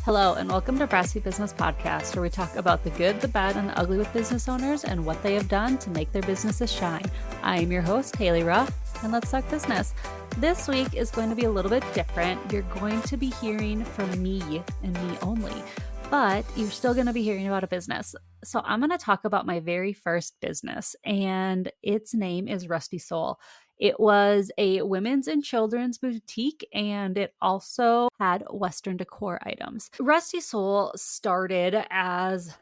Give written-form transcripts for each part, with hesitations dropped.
Hello, and welcome to Brassy Business Podcast, where we talk about the good, the bad, and the ugly with business owners and what they have done to make their businesses shine. I am your host, Halie Ruff, and let's talk business. This week is going to be a little bit different. You're going to be hearing from me and me only, but you're still going to be hearing about a business. So I'm going to talk about my very first business, and its name is Rusty Soul. It was a women's and children's boutique, and it also had Western decor items. Rusty Soul started as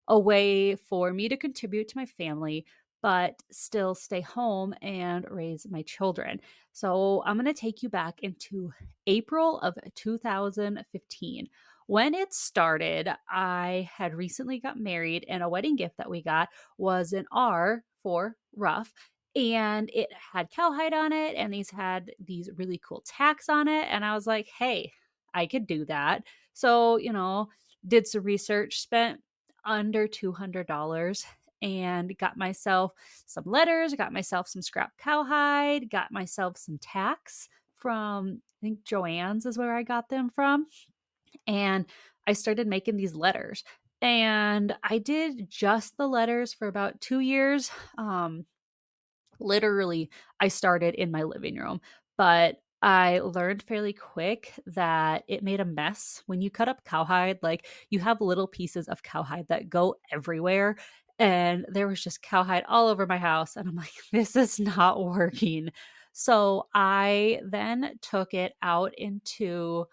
a way for me to contribute to my family, but still stay home and raise my children. So I'm going to take you back into April of 2015. When it started, I had recently got married, and a wedding gift that we got was an R for Ruff. And it had cowhide on it, and these had these really cool tacks on it. And I was like, hey, I could do that. So, did some research, spent under $200 and got myself some letters, got myself some scrap cowhide, got myself some tacks from, I think Joann's is where I got them from. And I started making these letters. And I did just the letters for about 2 years. Literally, I started in my living room, but I learned fairly quick that it made a mess. When you cut up cowhide, like you have little pieces of cowhide that go everywhere. And there was just cowhide all over my house. And I'm like, this is not working. So I then took it out into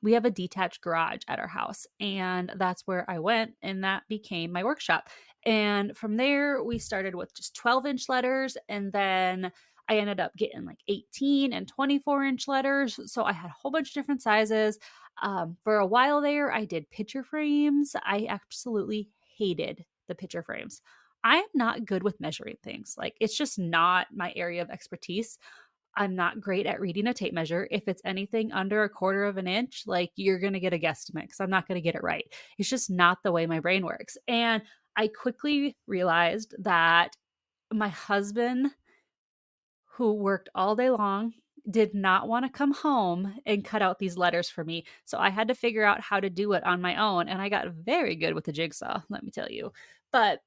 we have a detached garage at our house, and that's where I went, and that became my workshop. And from there, we started with just 12-inch letters, and then I ended up getting like 18 and 24-inch letters. So I had a whole bunch of different sizes. For a while there, I did picture frames. I absolutely hated the picture frames. I am not good with measuring things. Like, it's just not my area of expertise. I'm not great at reading a tape measure. If it's anything under a quarter of an inch, like, you're going to get a guesstimate because I'm not going to get it right. It's just not the way my brain works. And I quickly realized that my husband, who worked all day long, did not want to come home and cut out these letters for me. So I had to figure out how to do it on my own. And I got very good with the jigsaw, let me tell you. But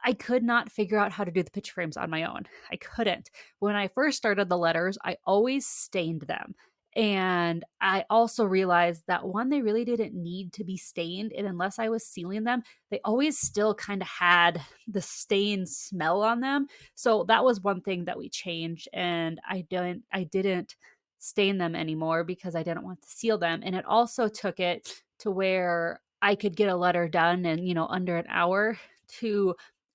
I could not figure out how to do the picture frames on my own. I couldn't. When I first started the letters, I always stained them. And I also realized that one, they really didn't need to be stained. And unless I was sealing them, they always still kind of had the stain smell on them. So that was one thing that we changed. And I didn't stain them anymore because I didn't want to seal them. And it also took it to where I could get a letter done in, under an hour.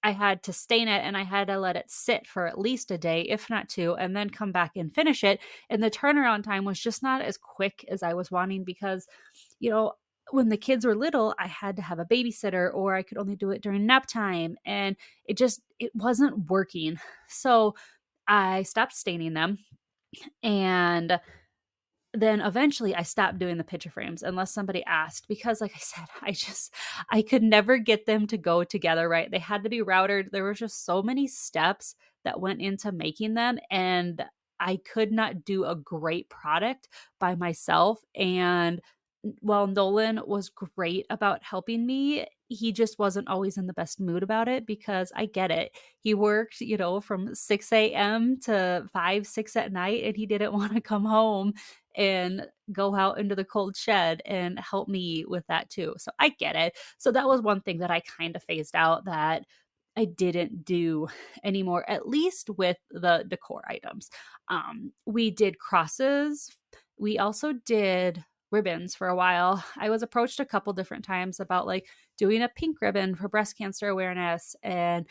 I had to stain it, and I had to let it sit for at least a day, if not two, and then come back and finish it. And the turnaround time was just not as quick as I was wanting because, when the kids were little, I had to have a babysitter, or I could only do it during nap time. And it wasn't working. So I stopped staining them. And then eventually I stopped doing the picture frames unless somebody asked, because like I said, I could never get them to go together right. They had to be routed. There were just so many steps that went into making them, and I could not do a great product by myself. And while Nolan was great about helping me, he just wasn't always in the best mood about it, because I get it. He worked, from 6 a.m. to 5, 6 at night, and he didn't want to come home and go out into the cold shed and help me with that too. So I get it. So that was one thing that I kind of phased out, that I didn't do anymore, at least with the decor items. We did crosses. We also did ribbons for a while. I was approached a couple different times about like doing a pink ribbon for breast cancer awareness. And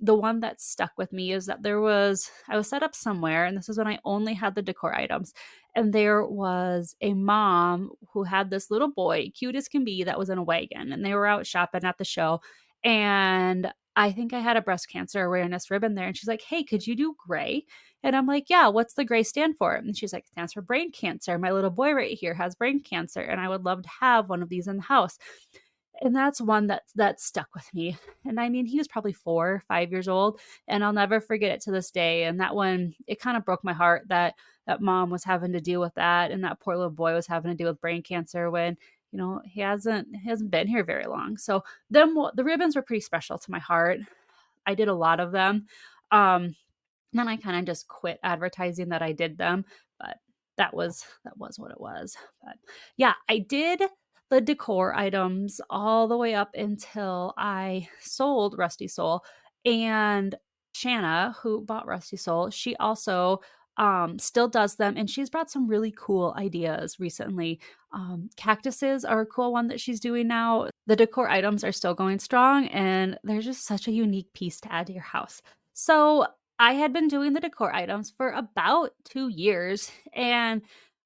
the one that stuck with me is that I was set up somewhere, and this is when I only had the decor items. And there was a mom who had this little boy, cute as can be, that was in a wagon, and they were out shopping at the show. And I think I had a breast cancer awareness ribbon there. And she's like, hey, could you do gray? And I'm like, yeah, what's the gray stand for? And she's like, it stands for brain cancer. My little boy right here has brain cancer, and I would love to have one of these in the house. And that's one that stuck with me. And I mean, he was probably 4 or 5 years old, and I'll never forget it to this day. And that one, it kind of broke my heart that mom was having to deal with that, and that poor little boy was having to deal with brain cancer when he hasn't been here very long. So the ribbons were pretty special to my heart. I did a lot of them. Then I kind of just quit advertising that I did them, but that was what it was. But yeah, I did the decor items all the way up until I sold Rusty Soul. And Shanna, who bought Rusty Soul, she also still does them, and she's brought some really cool ideas recently. Cactuses are a cool one that she's doing now. The decor items are still going strong, and they're just such a unique piece to add to your house. So I had been doing the decor items for about 2 years. And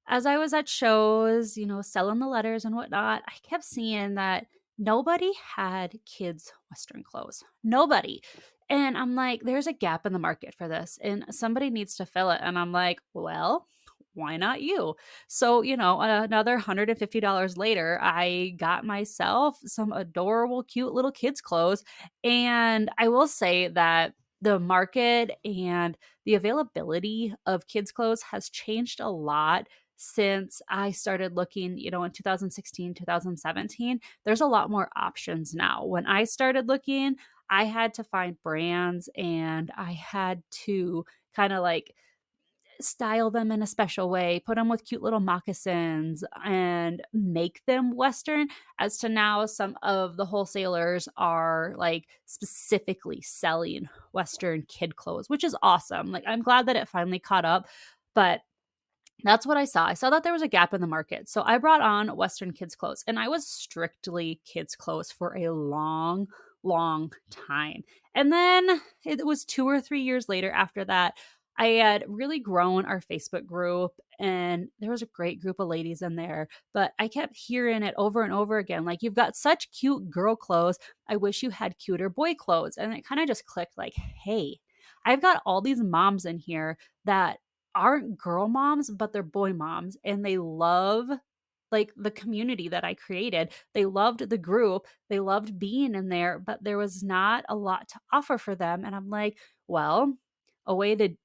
as I was at shows, selling the letters and whatnot, I kept seeing that nobody had kids' Western clothes. Nobody. And I'm like, there's a gap in the market for this, and somebody needs to fill it. And I'm like, well, why not you? So, another $150 later, I got myself some adorable, cute little kids' clothes. And I will say that the market and the availability of kids' clothes has changed a lot since I started looking, in 2016, 2017. There's a lot more options now. When I started looking, I had to find brands, and I had to kind of like style them in a special way, put them with cute little moccasins, and make them Western. As to now, some of the wholesalers are like specifically selling Western kid clothes, which is awesome. Like, I'm glad that it finally caught up. But that's what I saw. I saw that there was a gap in the market. So I brought on Western kids' clothes, and I was strictly kids' clothes for a long, long time. And then it was 2 or 3 years later after that, I had really grown our Facebook group, and there was a great group of ladies in there. But I kept hearing it over and over again, like, you've got such cute girl clothes. I wish you had cuter boy clothes. And it kind of just clicked like, hey, I've got all these moms in here that aren't girl moms, but they're boy moms, and they love like the community that I created. They loved the group. They loved being in there, but there was not a lot to offer for them. And I'm like, well, a way to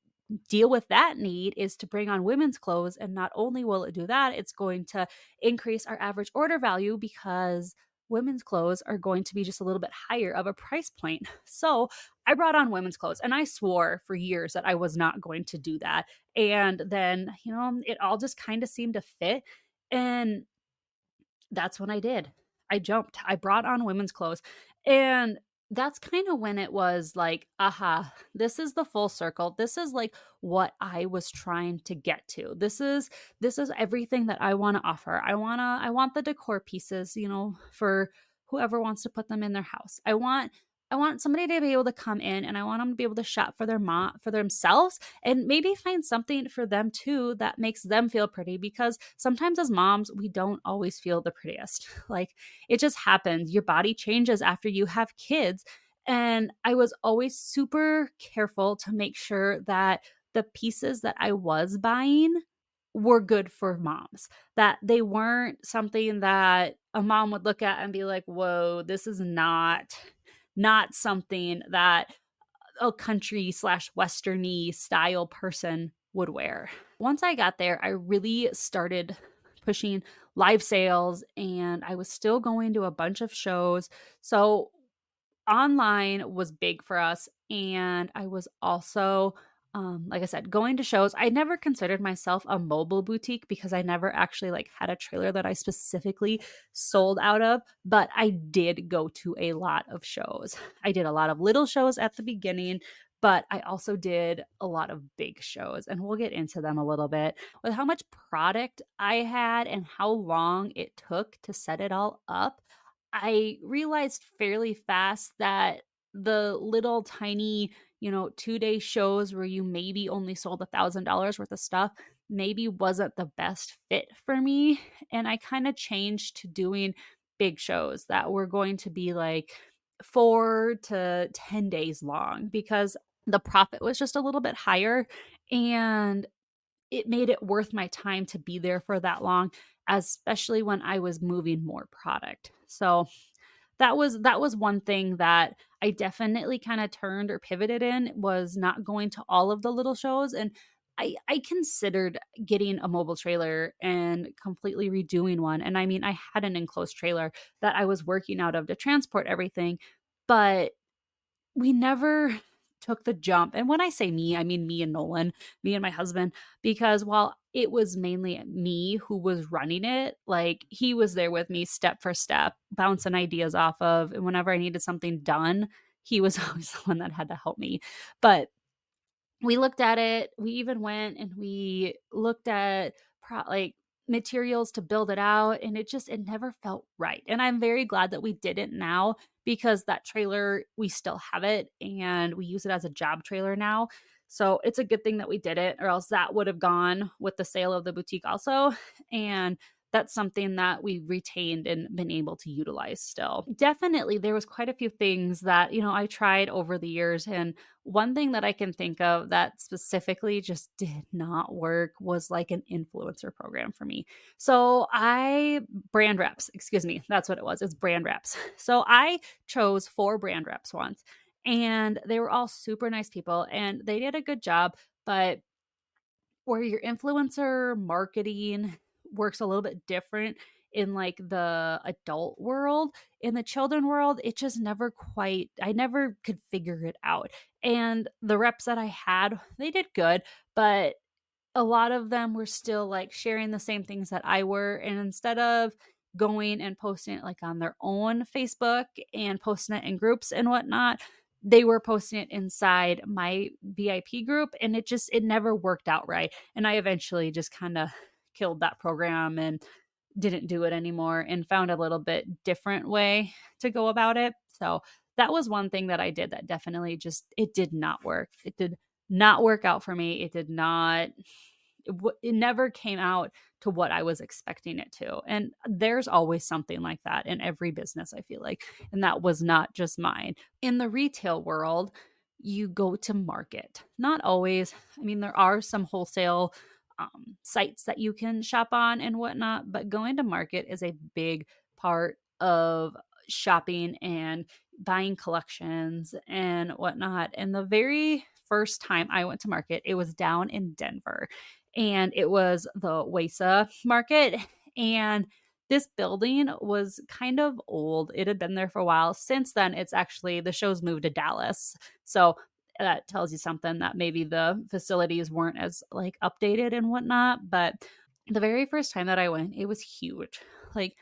deal with that need is to bring on women's clothes. And not only will it do that, it's going to increase our average order value because women's clothes are going to be just a little bit higher of a price point. So I brought on women's clothes, and I swore for years that I was not going to do that. And then, it all just kind of seemed to fit. And that's when I did. I jumped. I brought on women's clothes. And that's kind of when it was like, aha, this is the full circle. This is like what I was trying to get to. This is everything that I want to offer. I want the decor pieces, for whoever wants to put them in their house. I want somebody to be able to come in, and I want them to be able to shop for their mom, for themselves, and maybe find something for them too that makes them feel pretty, because sometimes as moms, we don't always feel the prettiest. Like, it just happens. Your body changes after you have kids. And I was always super careful to make sure that the pieces that I was buying were good for moms, that they weren't something that a mom would look at and be like, whoa, this is not something that a country slash westerny style person would wear. Once I got there, I really started pushing live sales, and I was still going to a bunch of shows. So online was big for us. And I was also, like I said, going to shows. I never considered myself a mobile boutique because I never actually like had a trailer that I specifically sold out of, but I did go to a lot of shows. I did a lot of little shows at the beginning, but I also did a lot of big shows, and we'll get into them a little bit. With how much product I had and how long it took to set it all up, I realized fairly fast that the little tiny, 2-day shows where you maybe only sold $1,000 worth of stuff maybe wasn't the best fit for me. And I kind of changed to doing big shows that were going to be like 4 to 10 days long, because the profit was just a little bit higher, and it made it worth my time to be there for that long, especially when I was moving more product. So that was one thing that I definitely kind of turned or pivoted in, was not going to all of the little shows. And I considered getting a mobile trailer and completely redoing one. And I mean, I had an enclosed trailer that I was working out of to transport everything, but we never took the jump. And when I say me, I mean me and Nolan, me and my husband, because while it was mainly me who was running it, like he was there with me step for step, bouncing ideas off of. And whenever I needed something done, he was always the one that had to help me. But we looked at it. We even went and we looked at like materials to build it out, and it never felt right. And I'm very glad that we didn't now, because that trailer, we still have it and we use it as a job trailer now. So it's a good thing that we did it, or else that would have gone with the sale of the boutique also. And that's something that we retained and been able to utilize still. Definitely, there was quite a few things that, I tried over the years. And one thing that I can think of that specifically just did not work was like an influencer program for me. So brand reps, excuse me, that's what it was. It's brand reps. So I chose 4 brand reps once, and they were all super nice people and they did a good job. But where your influencer marketing works a little bit different in like the adult world, in the children world, it just never quite, I never could figure it out. And the reps that I had, they did good, but a lot of them were still like sharing the same things that I were. And instead of going and posting it like on their own Facebook and posting it in groups and whatnot, they were posting it inside my VIP group, and it never worked out right. And I eventually just kind of killed that program and didn't do it anymore and found a little bit different way to go about it. So that was one thing that I did that definitely just, it did not work. It did not work out for me. It did not, it never came out to what I was expecting it to. And there's always something like that in every business, I feel like. And that was not just mine. In the retail world, you go to market. Not always. I mean, there are some wholesale sites that you can shop on and whatnot, but going to market is a big part of shopping and buying collections and whatnot. And the very first time I went to market, it was down in Denver, and it was the Wesa market. And this building was kind of old. It had been there for a while. Since then, it's actually, the show's moved to Dallas. So that tells you something, that maybe the facilities weren't as like updated and whatnot. But the very first time that I went, it was huge. Like,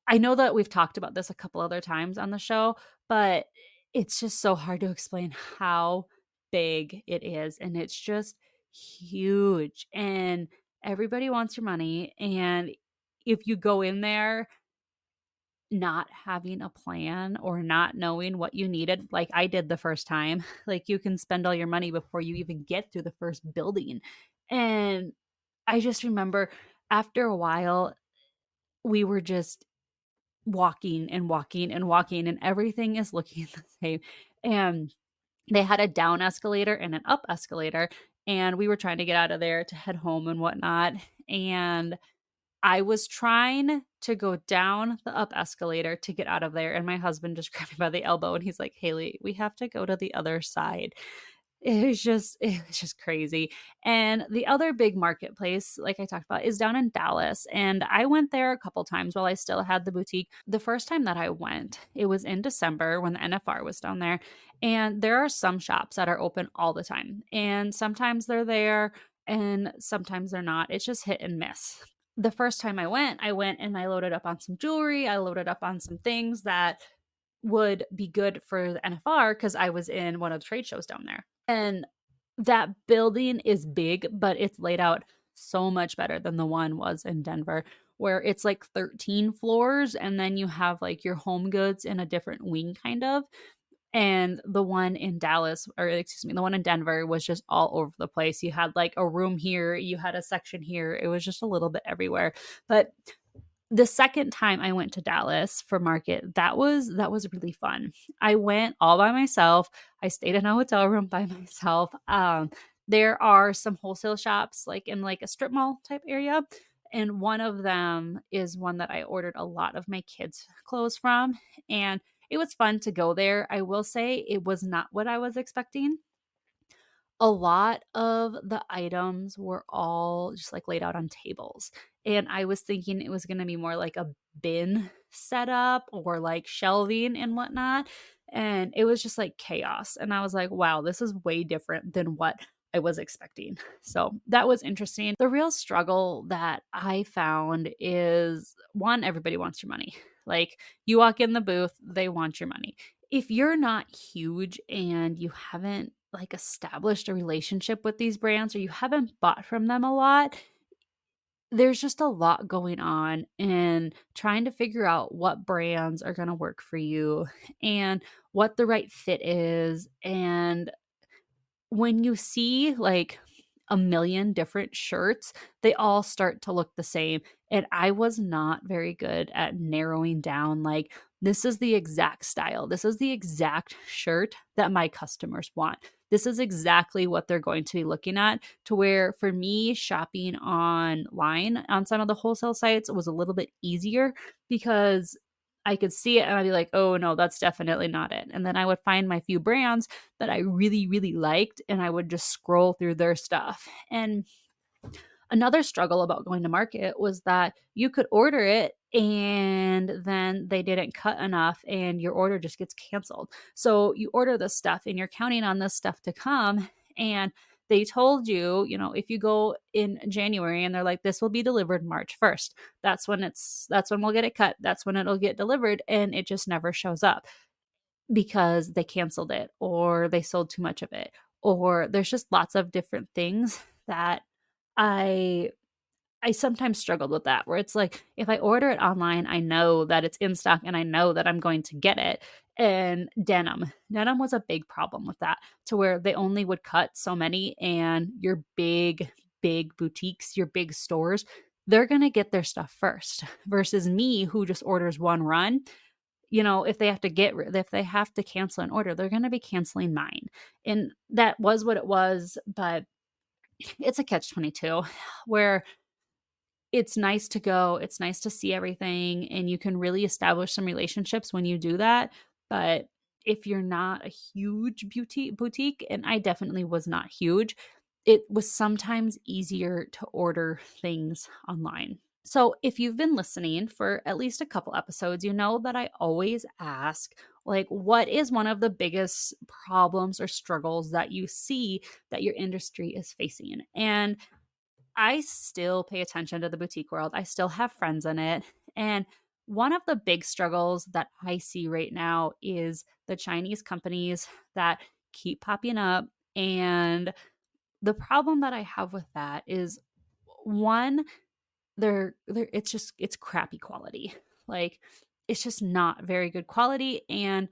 I know that we've talked about this a couple other times on the show, but it's just so hard to explain how big it is. And it's just huge. And everybody wants your money. And if you go in there not having a plan or not knowing what you needed, like I did the first time, like you can spend all your money before you even get through the first building. And I just remember after a while, we were just walking and walking and walking, and everything is looking the same. And they had a down escalator and an up escalator, and we were trying to get out of there to head home and whatnot. And I was trying to go down the up escalator to get out of there, and my husband just grabbed me by the elbow and he's like, Halie, we have to go to the other side. It was just crazy. And the other big marketplace, like I talked about, is down in Dallas. And I went there a couple times while I still had the boutique. The first time that I went, it was in December when the NFR was down there. And there are some shops that are open all the time. And sometimes they're there and sometimes they're not. It's just hit and miss. The first time I went and I loaded up on some jewelry. I loaded up on some things that would be good for the NFR because I was in one of the trade shows down there. And that building is big, but it's laid out so much better than the one was in Denver, where it's like 13 floors and then you have like your home goods in a different wing kind of. And the one in Dallas, or excuse me, the one in Denver was just all over the place. You had like a room here, you had a section here. It was just a little bit everywhere. But the second time I went to Dallas for market, that was really fun. I went all by myself. I stayed in a hotel room by myself. There are some wholesale shops like in like a strip mall type area, and one of them is one that I ordered a lot of my kids' clothes from, and it was fun to go there. I will say it was not what I was expecting. A lot of the items were all just like laid out on tables. And I was thinking it was going to be more like a bin setup or like shelving and whatnot. And it was just like chaos. And I was like, wow, this is way different than what I was expecting. So that was interesting. The real struggle that I found is one, everybody wants your money. Like you walk in the booth, they want your money. If you're not huge and you haven't like established a relationship with these brands or you haven't bought from them a lot, there's just a lot going on and trying to figure out what brands are going to work for you and what the right fit is. And when you see like a million different shirts, they all start to look the same. And I was not very good at narrowing down like, this is the exact style. This is the exact shirt that my customers want. This is exactly what they're going to be looking at. To where for me, shopping online on some of the wholesale sites was a little bit easier because I could see it and I'd be like, oh no, that's definitely not it. And then I would find my few brands that I really, really liked and I would just scroll through their stuff. And another struggle about going to market was that you could order it and then they didn't cut enough and your order just gets canceled. So you order this stuff and you're counting on this stuff to come, and they told you, if you go in January and they're like, this will be delivered March 1st. That's when we'll get it cut. That's when it'll get delivered, and it just never shows up because they canceled it or they sold too much of it, or there's just lots of different things that I I sometimes struggled with that, where it's like if I order it online, I know that it's in stock and I know that I'm going to get it. And denim was a big problem with that, to where they only would cut so many, and your big boutiques, your big stores, they're going to get their stuff first versus me who just orders one run. If they have to if they have to cancel an order, they're going to be canceling mine. And that was what it was, but it's a catch 22 where it's nice to go, it's nice to see everything, and you can really establish some relationships when you do that. But if you're not a huge boutique, and I definitely was not huge, it was sometimes easier to order things online. So, if you've been listening for at least a couple episodes, you know that I always ask, like, what is one of the biggest problems or struggles that you see that your industry is facing? And I still pay attention to the boutique world. I still have friends in it. And one of the big struggles that I see right now is the Chinese companies that keep popping up. And the problem that I have with that is, one, it's crappy quality. Like, it's just not very good quality. And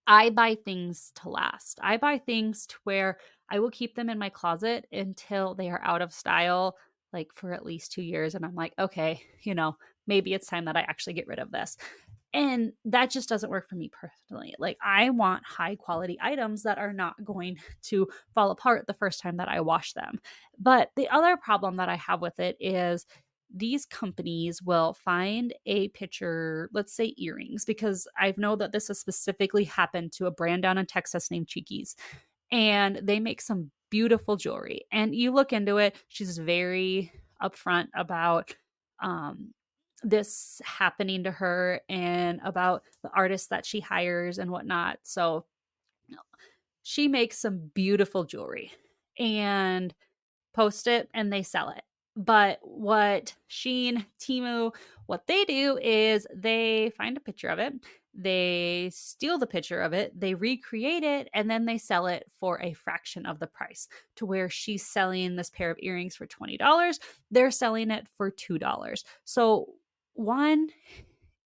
I buy things to last. I buy things to where I will keep them in my closet until they are out of style, like for at least 2 years. And I'm like, okay, maybe it's time that I actually get rid of this. And that just doesn't work for me personally. Like, I want high quality items that are not going to fall apart the first time that I wash them. But the other problem that I have with it is these companies will find a picture, let's say earrings, because I know that this has specifically happened to a brand down in Texas named Cheekies. And they make some beautiful jewelry. And you look into it, she's very upfront about this happening to her and about the artists that she hires and whatnot. So she makes some beautiful jewelry and post it and they sell it. But what Shein, Temu, what they do is they find a picture of it, they steal the picture of it, they recreate it, and then they sell it for a fraction of the price, to where she's selling this pair of earrings for $20. They're selling it for $2. So, one,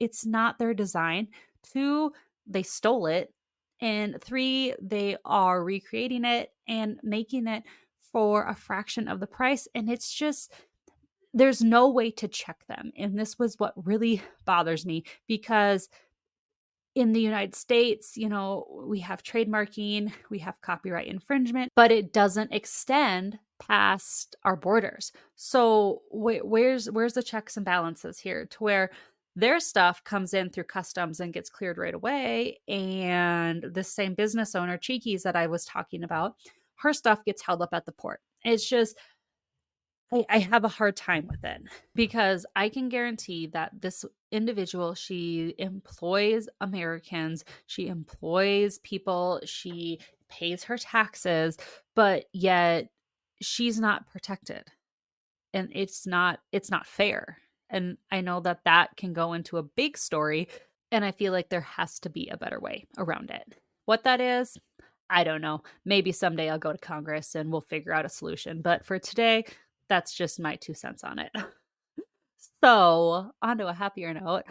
it's not their design. Two, they stole it. And three, they are recreating it and making it for a fraction of the price. And it's just, there's no way to check them. And this was what really bothers me, because in the United States, we have trademarking, we have copyright infringement, but it doesn't extend past our borders. So where's the checks and balances here, to where Their stuff comes in through customs and gets cleared right away. And the same business owner, Cheeky's, that I was talking about, her stuff gets held up at the port. It's just, I have a hard time with it because I can guarantee that this individual, she employs Americans, she employs people, she pays her taxes, but yet she's not protected. And it's not fair. And I know that that can go into a big story, and I feel like there has to be a better way around it. What that is, I don't know. Maybe someday I'll go to Congress and we'll figure out a solution. But for today, that's just my 2 cents on it. So, on to a happier note,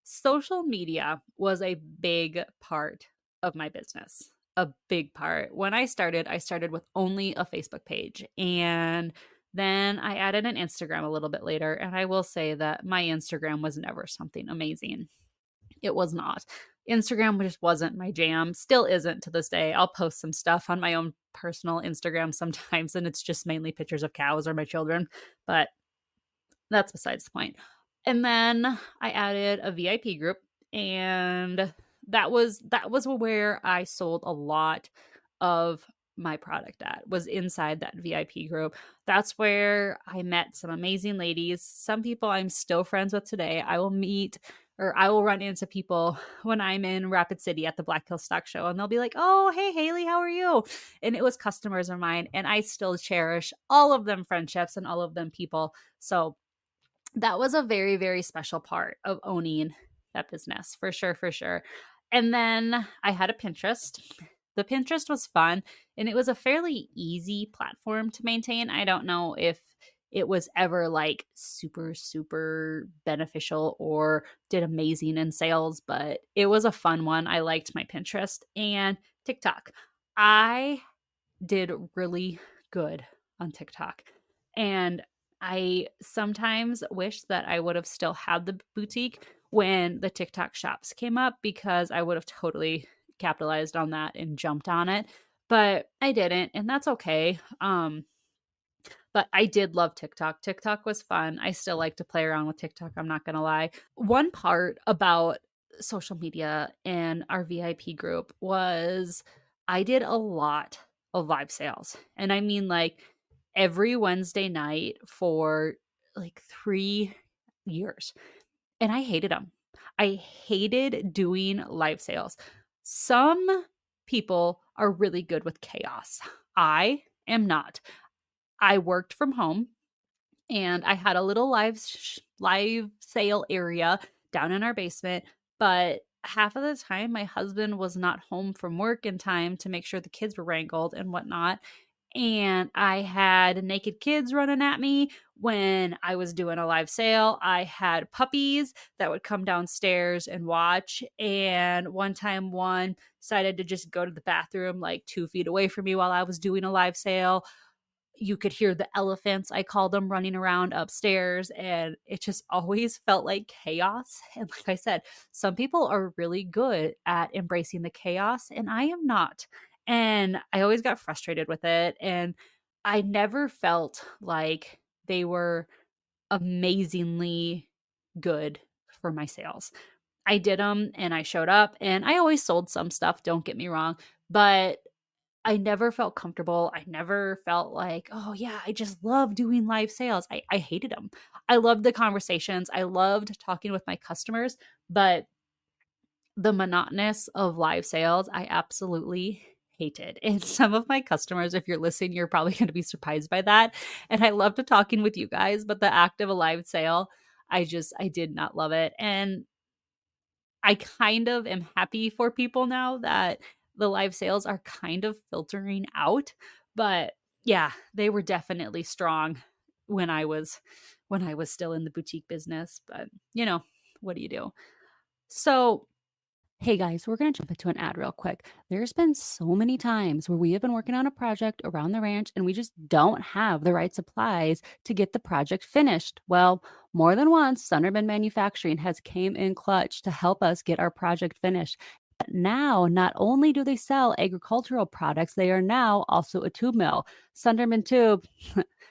social media was a big part of my business. A big part. When I started with only a Facebook page, and then I added an Instagram a little bit later. And I will say that my Instagram was never something amazing. It was not. Instagram just wasn't my jam, still isn't to this day. I'll post some stuff on my own personal Instagram sometimes, and it's just mainly pictures of cows or my children, but that's besides the point. And then I added a VIP group, and that was where I sold a lot of my product at, was inside that VIP group. That's where I met some amazing ladies. Some people I'm still friends with today. I will run into people when I'm in Rapid City at the Black Hill Stock Show, and they'll be like, "Oh, hey, Halie, how are you?" And it was customers of mine, and I still cherish all of them friendships and all of them people. So that was a very, very special part of owning that business, for sure, for sure. And then I had a Pinterest. The Pinterest was fun, and it was a fairly easy platform to maintain. I don't know if it was ever like super, super beneficial or did amazing in sales, but it was a fun one. I liked my Pinterest. And TikTok. I did really good on TikTok. And I sometimes wish that I would have still had the boutique when the TikTok shops came up, because I would have totally capitalized on that and jumped on it. But I didn't, and that's okay. But I did love TikTok. TikTok was fun. I still like to play around with TikTok, I'm not going to lie. One part about social media and our VIP group was I did a lot of live sales. And I mean, like, every Wednesday night for like 3 years. And I hated them. I hated doing live sales. Some people are really good with chaos. I am not. I worked from home, and I had a little live sale area down in our basement, but half of the time my husband was not home from work in time to make sure the kids were wrangled and whatnot. And I had naked kids running at me when I was doing a live sale. I had puppies that would come downstairs and watch. And one time, one decided to just go to the bathroom like 2 feet away from me while I was doing a live sale. You could hear the elephants, I call them, running around upstairs, and it just always felt like chaos. And like I said, some people are really good at embracing the chaos, and I am not. And I always got frustrated with it, and I never felt like they were amazingly good for my sales. I did them and I showed up, and I always sold some stuff, don't get me wrong, but I never felt comfortable. I never felt like, oh yeah, I just love doing live sales. I hated them. I loved the conversations. I loved talking with my customers, but the monotonous of live sales, I absolutely hated. And some of my customers, if you're listening, you're probably going to be surprised by that. And I loved talking with you guys, but the act of a live sale, I did not love it. And I kind of am happy for people now that the live sales are kind of filtering out. But yeah, they were definitely strong when I was still in the boutique business. But what do you do? So, hey guys, we're going to jump into an ad real quick. There's been so many times where we have been working on a project around the ranch and we just don't have the right supplies to get the project finished. Well, more than once, Sunderman Manufacturing has came in clutch to help us get our project finished. But now, not only do they sell agricultural products, they are now also a tube mill. Sunderman Tube,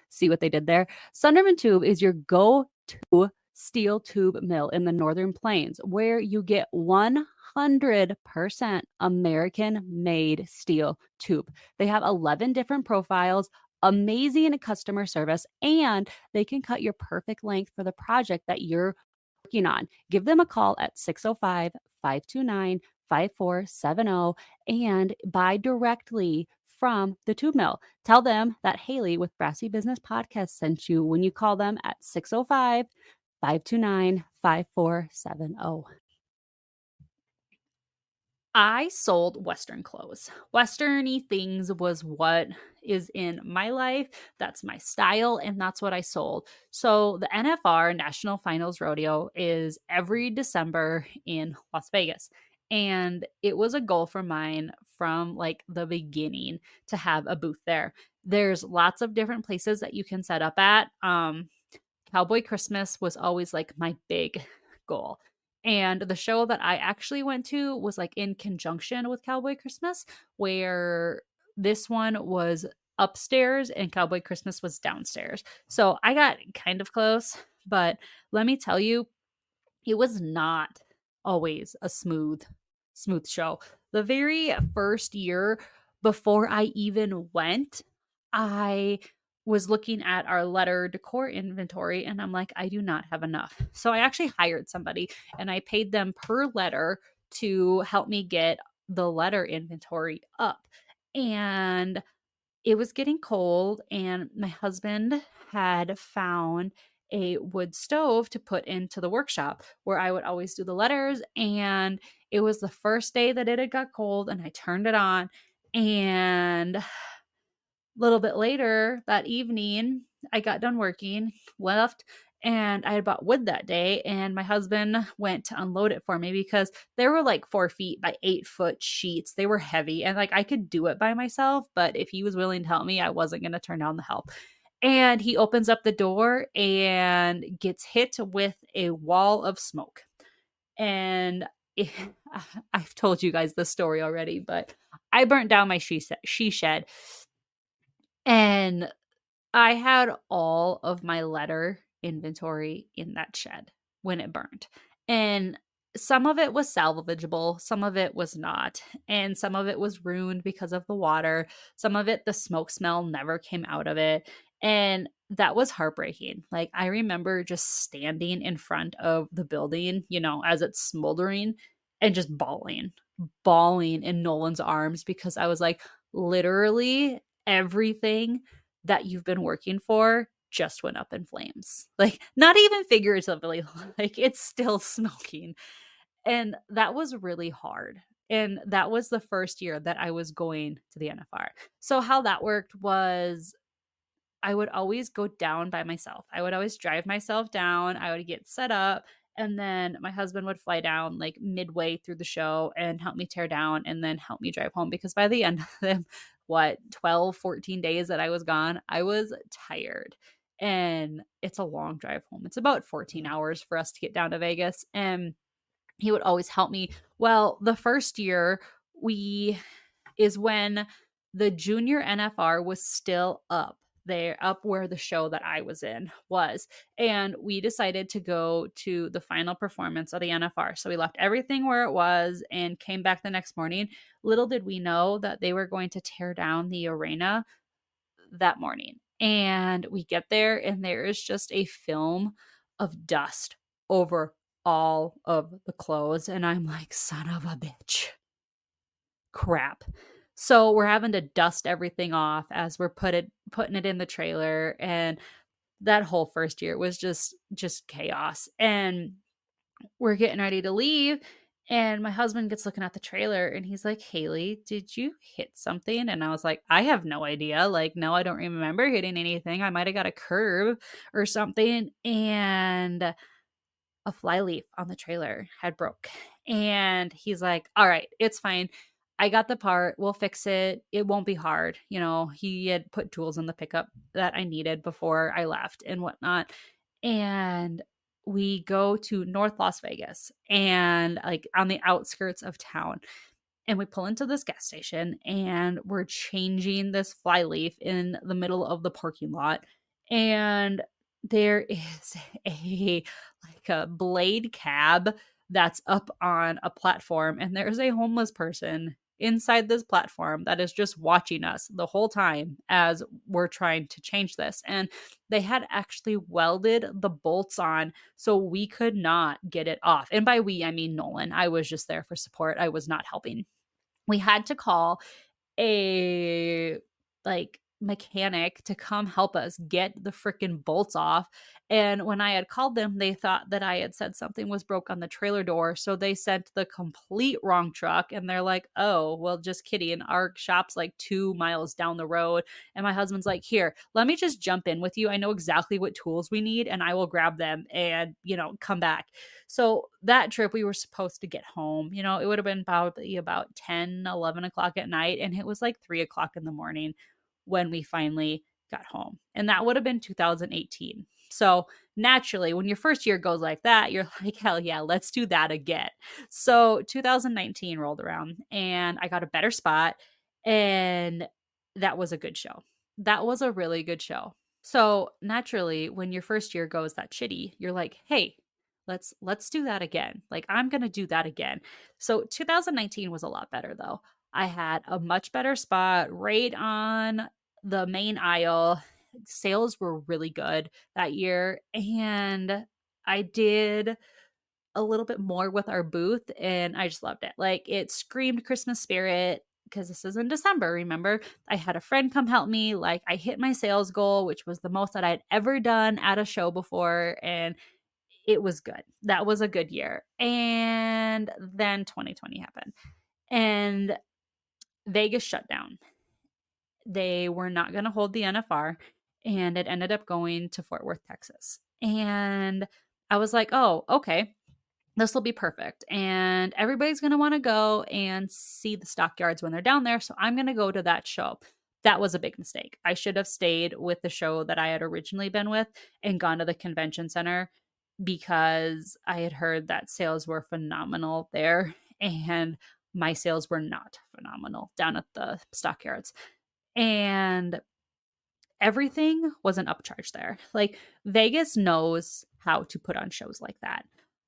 see what they did there? Sunderman Tube is your go-to steel tube mill in the Northern Plains where you get 100% American made steel tube. They have 11 different profiles, amazing customer service, and they can cut your perfect length for the project that you're working on. Give them a call at 605 529 5470 and buy directly from the tube mill. Tell them that Halie with Brassy Business Podcast sent you when you call them at 605 529 5470. I sold Western clothes. Westerny things was what is in my life. That's my style, and that's what I sold. So, the NFR, National Finals Rodeo, is every December in Las Vegas. And it was a goal for mine from like the beginning to have a booth there. There's lots of different places that you can set up at. Cowboy Christmas was always like my big goal. And the show that I actually went to was like in conjunction with Cowboy Christmas, where this one was upstairs and Cowboy Christmas was downstairs. So I got kind of close, but let me tell you, it was not always a smooth show. The very first year before I even went, I was looking at our letter decor inventory and I'm like, I do not have enough. So I actually hired somebody and I paid them per letter to help me get the letter inventory up. And it was getting cold, and my husband had found a wood stove to put into the workshop where I would always do the letters. And it was the first day that it had got cold, and I turned it on. And a little bit later that evening, I got done working, left, and I had bought wood that day. And my husband went to unload it for me because they were like 4 feet by 8 foot sheets. They were heavy, and like I could do it by myself, but if he was willing to help me, I wasn't going to turn down the help. And he opens up the door and gets hit with a wall of smoke. And it, I've told you guys this story already, but I burnt down my she shed. And I had all of my letter inventory in that shed when it burned. And some of it was salvageable, some of it was not. And some of it was ruined because of the water. Some of it, the smoke smell never came out of it. And that was heartbreaking. Like, I remember just standing in front of the building, as it's smoldering and just bawling in Nolan's arms because I was like, literally everything that you've been working for just went up in flames. Like, not even figuratively, like it's still smoking. And that was really hard. And that was the first year that I was going to the NFR. So how that worked was I would always go down by myself. I would always drive myself down. I would get set up. And then my husband would fly down like midway through the show and help me tear down and then help me drive home. Because by the end of them, 12, 14 days that I was gone, I was tired. And it's a long drive home. It's about 14 hours for us to get down to Vegas. And he would always help me. Well, the first year is when the junior NFR was still up there, up where the show that I was in was. And we decided to go to the final performance of the NFR. So we left everything where it was and came back the next morning. Little did we know that they were going to tear down the arena that morning. And we get there and there is just a film of dust over all of the clothes. And I'm like, son of a bitch. Crap. So we're having to dust everything off as we're putting it in the trailer. And that whole first year was just chaos. And we're getting ready to leave. And my husband gets looking at the trailer and he's like, Halie, did you hit something? And I was like, I have no idea. Like, no, I don't remember hitting anything. I might have got a curb or something. And a flyleaf on the trailer had broke. And he's like, all right, it's fine. I got the part. We'll fix it. It won't be hard. He had put tools in the pickup that I needed before I left and whatnot. And we go to North Las Vegas and like on the outskirts of town. And we pull into this gas station and we're changing this flyleaf in the middle of the parking lot. And there is a like a Blade cab that's up on a platform, and there's a homeless person inside this platform that is just watching us the whole time as we're trying to change this. And they had actually welded the bolts on so we could not get it off. And by we, I mean Nolan. I was just there for support, I was not helping. We had to call a like mechanic to come help us get the freaking bolts off. And when I had called them, they thought that I had said something was broke on the trailer door. So they sent the complete wrong truck. And they're like, oh, well, just kidding. Our shop's like 2 miles down the road. And my husband's like, here, let me just jump in with you. I know exactly what tools we need and I will grab them and, come back. So that trip, we were supposed to get home. It would have been probably about 10, 11 o'clock at night. And it was like 3 o'clock in the morning when we finally got home. And that would have been 2018. So naturally, when your first year goes like that, you're like, hell yeah, let's do that again. So 2019 rolled around and I got a better spot. And that was a good show. That was a really good show. So naturally, when your first year goes that shitty, you're like, hey, let's do that again. Like, I'm going to do that again. So 2019 was a lot better though. I had a much better spot right on the main aisle. Sales were really good that year, and I did a little bit more with our booth, and I just loved it. Like, it screamed Christmas spirit because this is in December, remember? I had a friend come help me. Like, I hit my sales goal, which was the most that I'd ever done at a show before, and it was good. That was a good year. And then 2020 happened and Vegas shut down. They were not going to hold the NFR and it ended up going to Fort Worth, Texas. And I was like, oh, okay, this will be perfect. And everybody's going to want to go and see the stockyards when they're down there. So I'm going to go to that show. That was a big mistake. I should have stayed with the show that I had originally been with and gone to the convention center because I had heard that sales were phenomenal there and my sales were not phenomenal down at the stockyards. And everything was an upcharge there. Like, Vegas knows how to put on shows like that.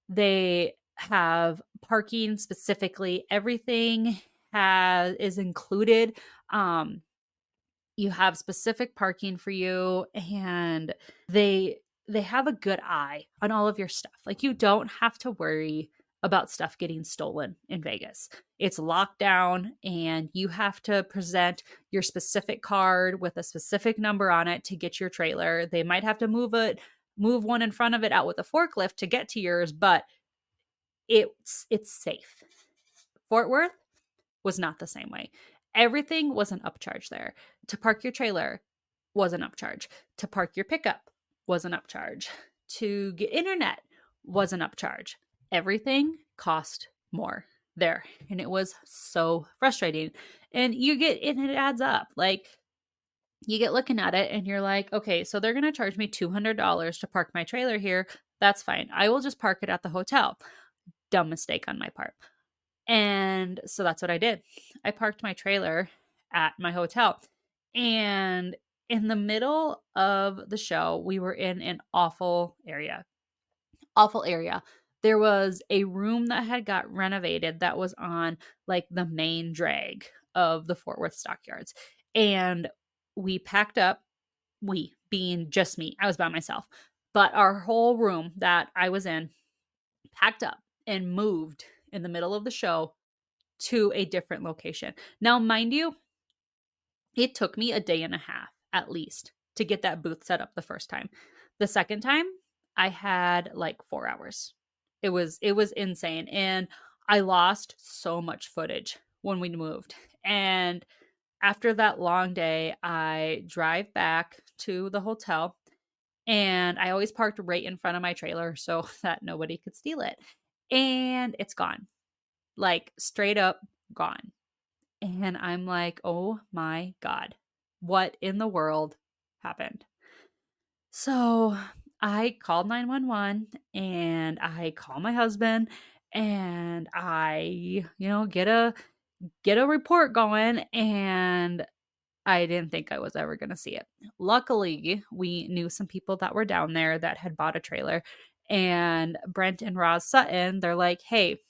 They have parking specifically. Everything is included. You have specific parking for you, and they have a good eye on all of your stuff. Like, you don't have to worry about stuff getting stolen in Vegas. It's locked down and you have to present your specific card with a specific number on it to get your trailer. They might have to move one in front of it out with a forklift to get to yours, but it's safe. Fort Worth was not the same way. Everything was an upcharge there. To park your trailer was an upcharge. To park your pickup was an upcharge. To get internet was an upcharge. Everything cost more there. And it was so frustrating. And it adds up. Like, you get looking at it and you're like, okay, so they're going to charge me $200 to park my trailer here. That's fine. I will just park it at the hotel. Dumb mistake on my part. And so that's what I did. I parked my trailer at my hotel. And in the middle of the show, we were in an awful area. Awful area. There was a room that had got renovated that was on like the main drag of the Fort Worth stockyards. And we packed up, we being just me, I was by myself, but our whole room that I was in packed up and moved in the middle of the show to a different location. Now, mind you, it took me a day and a half at least to get that booth set up the first time. The second time, I had like 4 hours. It was insane. And I lost so much footage when we moved. And after that long day, I drive back to the hotel and I always parked right in front of my trailer so that nobody could steal it. And it's gone. Like, straight up gone. And I'm like, oh my God, what in the world happened? So I called 911 and I call my husband and I, get a report going, and I didn't think I was ever going to see it. Luckily, we knew some people that were down there that had bought a trailer, And Brent and Roz Sutton, they're like, hey,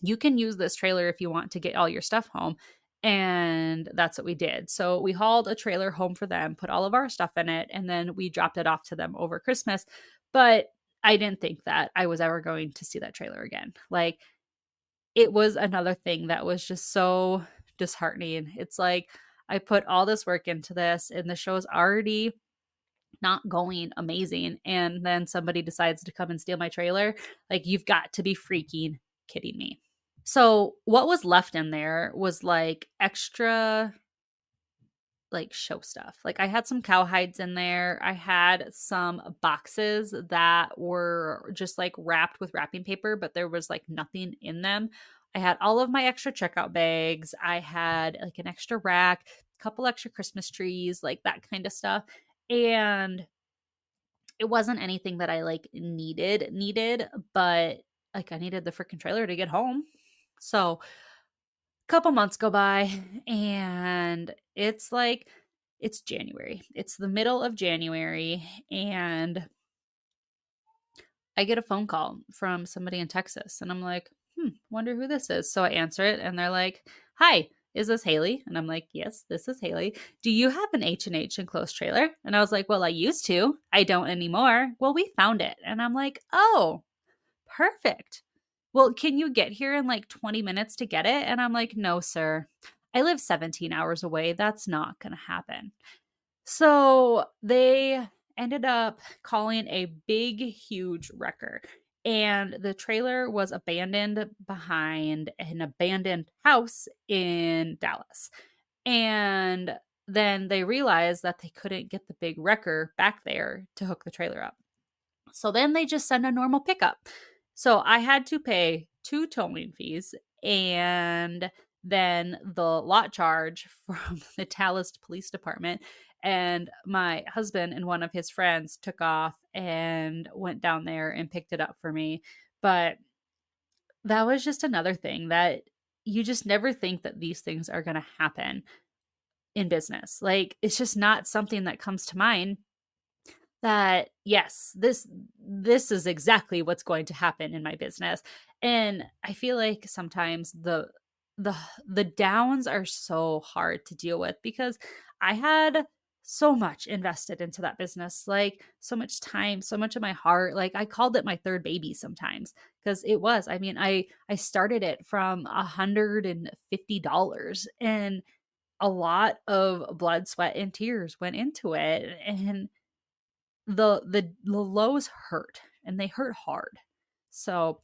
you can use this trailer if you want to get all your stuff home. And that's what we did. So we hauled a trailer home for them, put all of our stuff in it, and then we dropped it off to them over Christmas. But I didn't think that I was ever going to see that trailer again. Like, it was another thing that was just so disheartening. It's like, I put all this work into this, and the show's already not going amazing. And then somebody decides to come and steal my trailer. Like, you've got to be freaking kidding me. So what was left in there was like extra like show stuff. Like, I had some cowhides in there. I had some boxes that were just like wrapped with wrapping paper, but there was like nothing in them. I had all of my extra checkout bags. I had like an extra rack, a couple extra Christmas trees, like that kind of stuff. And it wasn't anything that I like needed, but like I needed the freaking trailer to get home. So couple months go by and it's like it's January. It's the middle of January and I get a phone call from somebody in Texas and I'm like, wonder who this is. So I answer it and they're like, "Hi, is this Halie?" And I'm like, "Yes, this is Halie. Do you have an H&H enclosed trailer?" And I was like, "Well, I used to. I don't anymore." "Well, we found it." And I'm like, "Oh, perfect. Well, can you get here in like 20 minutes to get it?" And I'm like, "No, sir. I live 17 hours away. That's not going to happen." So they ended up calling a big, huge wrecker. And the trailer was abandoned behind an abandoned house in Dallas. And then they realized that they couldn't get the big wrecker back there to hook the trailer up. So then they just send a normal pickup. So I had to pay 2 towing fees and then the lot charge from the Dallas Police Department. And my husband and one of his friends took off and went down there and picked it up for me. But that was just another thing that you just never think that these things are going to happen in business. Like, it's just not something that comes to mind that yes, this is exactly what's going to happen in my business. And I feel like sometimes the the downs are so hard to deal with because I had so much invested into that business, like so much time, so much of my heart. Like, I called it my third baby sometimes because it was. I mean, I started it from $150 and a lot of blood, sweat, and tears went into it. And the lows hurt and they hurt hard. So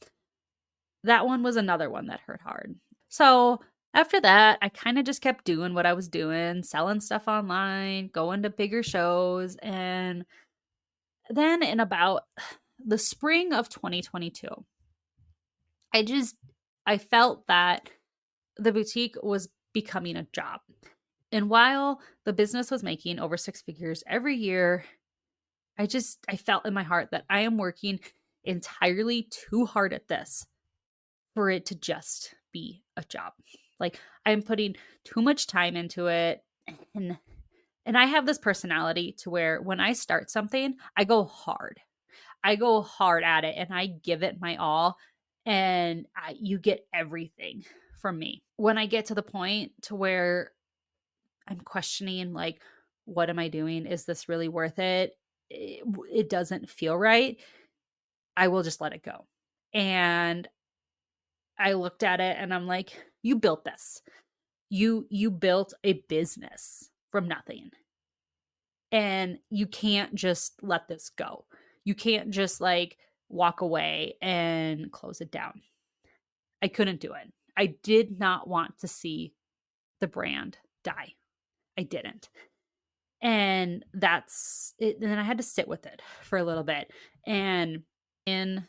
that one was another one that hurt hard. So after that, I kind of just kept doing what I was doing, selling stuff online, going to bigger shows. And then in about the spring of 2022, I felt that the boutique was becoming a job. And while the business was making over 6 figures every year, I felt in my heart that I am working entirely too hard at this for it to just be a job. Like, I'm putting too much time into it. And and I have this personality to where when I start something, I go hard. I go hard at it and I give it my all and you get everything from me. When I get to the point to where I'm questioning like, what am I doing? Is this really worth it? It doesn't feel right. I will just let it go. And I looked at it and I'm like, you built this. You built a business from nothing. And you can't just let this go. You can't just like walk away and close it down. I couldn't do it. I did not want to see the brand die. I didn't. And that's it. And then I had to sit with it for a little bit. And in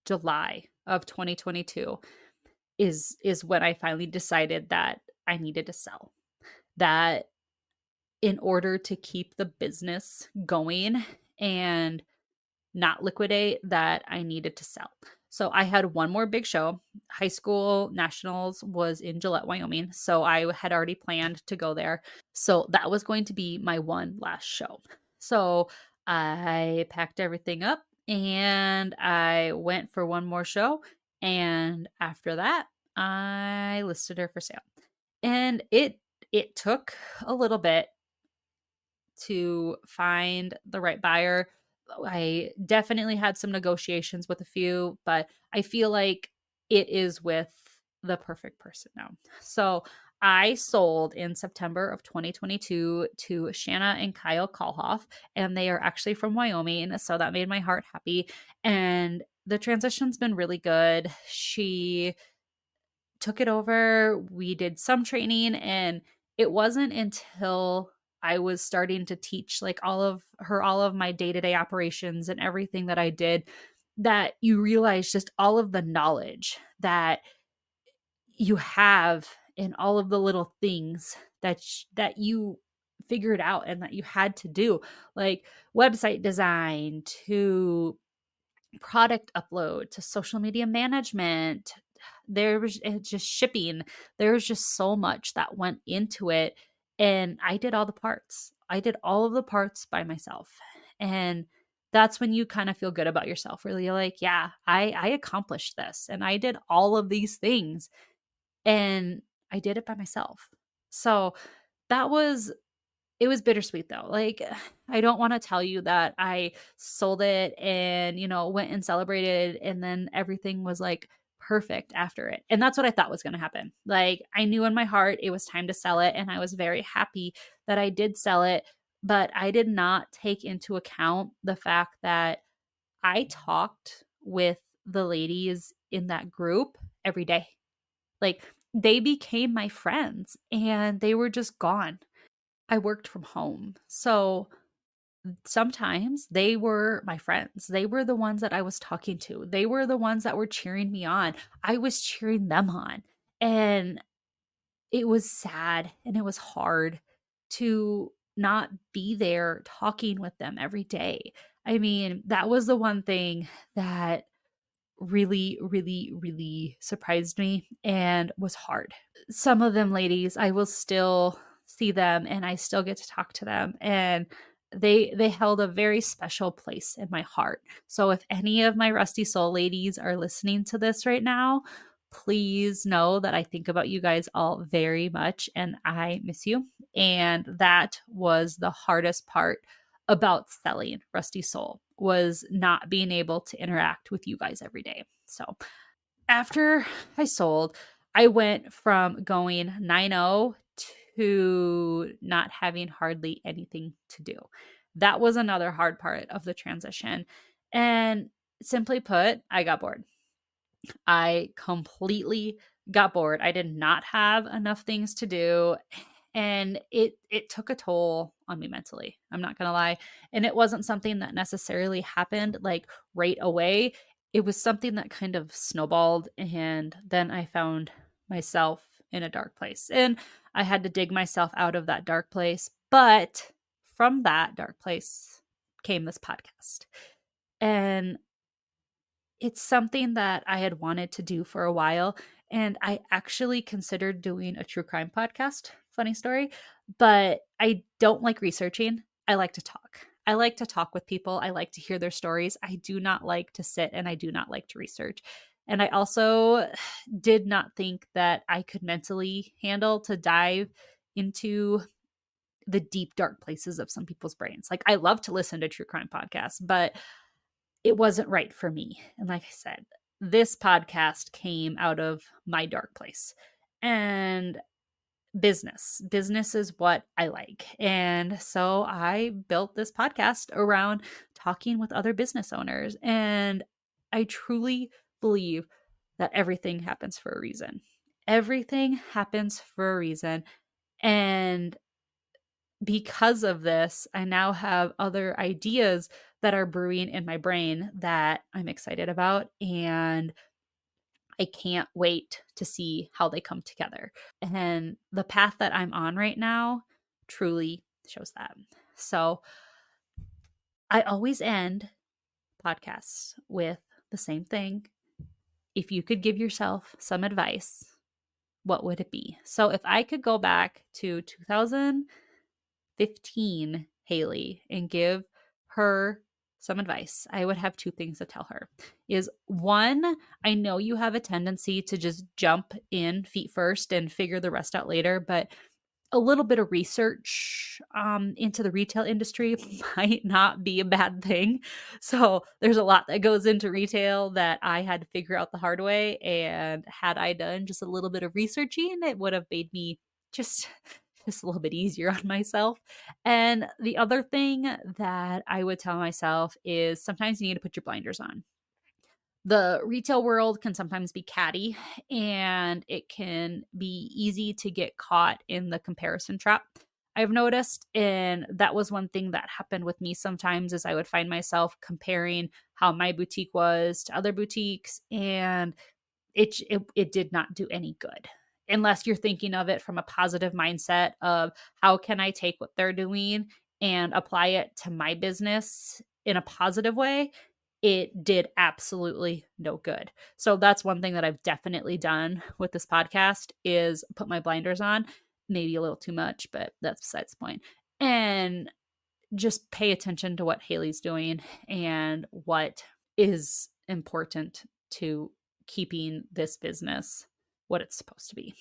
July of 2022 is when I finally decided that I needed to sell. That in order to keep the business going and not liquidate, that I needed to sell. So I had one more big show. High school nationals was in Gillette, Wyoming. So I had already planned to go there. So that was going to be my one last show. So I packed everything up and I went for one more show. And after that, I listed her for sale. And it took a little bit to find the right buyer. I definitely had some negotiations with a few, but I feel like it is with the perfect person now. So I sold in September of 2022 to Shanna and Kyle Kalhoff, and they are actually from Wyoming. So that made my heart happy. And the transition's been really good. She took it over. We did some training, and it wasn't until I was starting to teach like all of my day-to-day operations and everything that I did that you realize just all of the knowledge that you have in all of the little things that you figured out and that you had to do, like website design to product upload to social media management. There was just shipping. There was just so much that went into it. And I did all the parts. I did all of the parts by myself. And that's when you kind of feel good about yourself, really. You're like, yeah, I accomplished this and I did all of these things and I did it by myself. So that was it was bittersweet though. Like, I don't want to tell you that I sold it and, went and celebrated and then everything was like perfect after it. And that's what I thought was going to happen. Like, I knew in my heart it was time to sell it and I was very happy that I did sell it, but I did not take into account the fact that I talked with the ladies in that group every day. Like, they became my friends and they were just gone. I worked from home. So sometimes they were my friends. They were the ones that I was talking to. They were the ones that were cheering me on. I was cheering them on. And it was sad and it was hard to not be there talking with them every day. I mean, that was the one thing that really, really, really surprised me and was hard. Some of them ladies, I will still see them and I still get to talk to them, and they held a very special place in my heart. So if any of my Rusty Soul ladies are listening to this right now, please know that I think about you guys all very much and I miss you. And that was the hardest part about selling Rusty Soul, was not being able to interact with you guys every day. So after I sold, I went from going 9-0 to not having hardly anything to do. That was another hard part of the transition. And simply put, I got bored. I completely got bored. I did not have enough things to do, and it took a toll on me mentally. I'm not going to lie. And it wasn't something that necessarily happened like right away. It was something that kind of snowballed, and then I found myself in a dark place. And I had to dig myself out of that dark place. But from that dark place came this podcast. And it's something that I had wanted to do for a while, and I actually considered doing a true crime podcast. Funny story, but I don't like researching. I like to talk. I like to talk with people. I like to hear their stories. I do not like to sit and I do not like to research. And I also did not think that I could mentally handle to dive into the deep, dark places of some people's brains. Like, I love to listen to true crime podcasts, but it wasn't right for me. And like I said, this podcast came out of my dark place. And business is what I like. And so I built this podcast around talking with other business owners. And I truly believe that everything happens for a reason. Everything happens for a reason. And because of this, I now have other ideas that are brewing in my brain that I'm excited about, and I can't wait to see how they come together. And the path that I'm on right now truly shows that. So I always end podcasts with the same thing. If you could give yourself some advice, what would it be? So if I could go back to 2015 Halie and give her some advice. I would have two things to tell her. Is one, I know you have a tendency to just jump in feet first and figure the rest out later, but a little bit of research into the retail industry might not be a bad thing. So there's a lot that goes into retail that I had to figure out the hard way. And had I done just a little bit of researching, it would have made me just just a little bit easier on myself. And the other thing that I would tell myself is sometimes you need to put your blinders on. The retail world can sometimes be catty, and it can be easy to get caught in the comparison trap. I've noticed, and that was one thing that happened with me sometimes, is I would find myself comparing how my boutique was to other boutiques, and it did not do any good unless you're thinking of it from a positive mindset of how can I take what they're doing and apply it to my business in a positive way. It did absolutely no good. So that's one thing that I've definitely done with this podcast is put my blinders on, maybe a little too much, but that's besides the point. And just pay attention to what Halie's doing and what is important to keeping this business what it's supposed to be.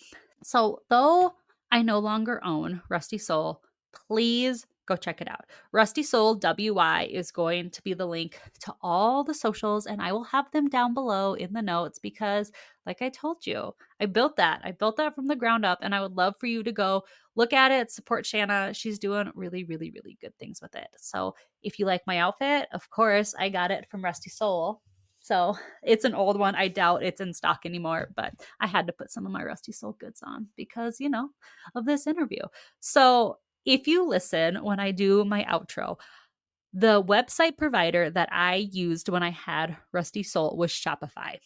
So, though I no longer own Rusty Soul, please go check it out. Rusty Soul WY is going to be the link to all the socials, and I will have them down below in the notes because, like I told you, I built that. I built that from the ground up, and I would love for you to go look at it, support Shanna. She's doing really, really, really good things with it. So, if you like my outfit, of course, I got it from Rusty Soul. So it's an old one. I doubt it's in stock anymore, but I had to put some of my Rusty Soul goods on because, of this interview. So if you listen when I do my outro, the website provider that I used when I had Rusty Soul was Shopify.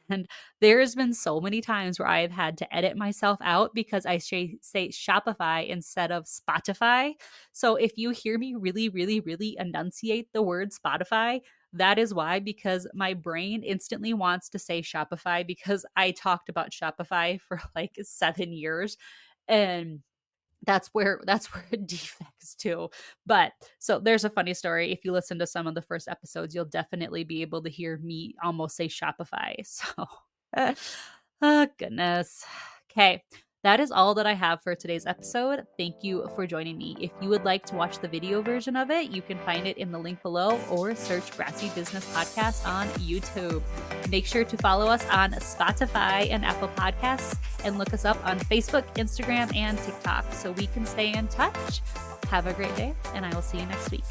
And there's been so many times where I've had to edit myself out because I say Shopify instead of Spotify. So if you hear me really, really, really enunciate the word Spotify, that is why, because my brain instantly wants to say Shopify because I talked about Shopify for like 7 years. And that's where it defects too. But so there's a funny story. If you listen to some of the first episodes, you'll definitely be able to hear me almost say Shopify. So, oh goodness. Okay. That is all that I have for today's episode. Thank you for joining me. If you would like to watch the video version of it, you can find it in the link below or search Brassy Business Podcast on YouTube. Make sure to follow us on Spotify and Apple Podcasts and look us up on Facebook, Instagram, and TikTok so we can stay in touch. Have a great day, and I will see you next week.